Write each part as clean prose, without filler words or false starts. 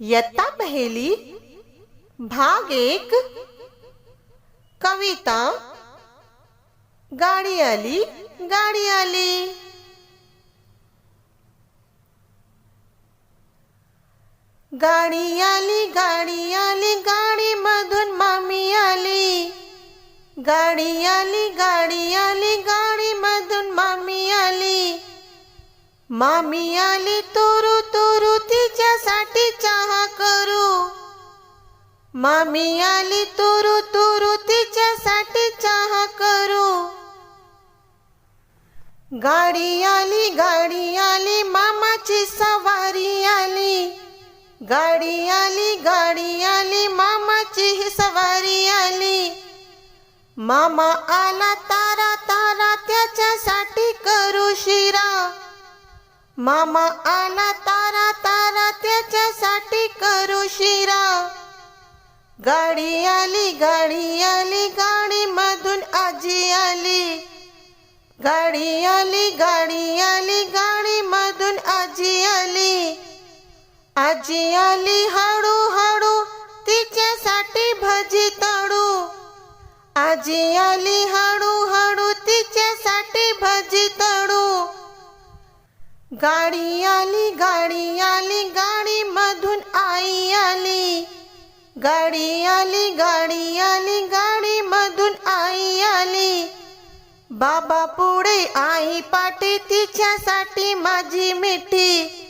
इयत्ता पहिली भाग एक कविता गाड़ी आली गाड़ी आली। गाड़ी आली गाड़ी मधून मामी आली। गाड़ी आली गाड़ी मधून मामी आली। मामी आली तुरु तुरु तिच्यासाठी चहा करू। मामी आली तुरु तुरु तिच्यासाठी चहा करू। गाड़ी आली मामाची सवारी आली। गाड़ी आली मामाची सवारी आली। मामा आला तारा तारा त्याच्यासाठी करू शिरा। मामा आला तारा तारा त्याच्यासाठी करू शिरा। गाड़ी आली गाड़ी मधून आजी आली। गाड़ी आली गाड़ी मधून आजी आली। आजी आली हळू हळू तिच्यासाठी भजी तळू। आजी आली हळू हळू तिच्यासाठी भजी तळू। गाड़ी आली गाड़ी मधून आई आली। गाड़ी आली गाड़ी मधून आई आली। बाबा पुढे आई पाठी तिच्यासाठी माझी मिठी।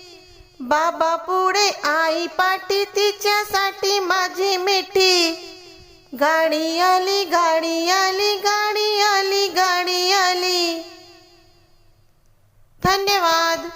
बाबा पुढे आई पाठी तिच्यासाठी माझी मिठी। गाड़ी आली गाड़ी आली। धन्यवाद।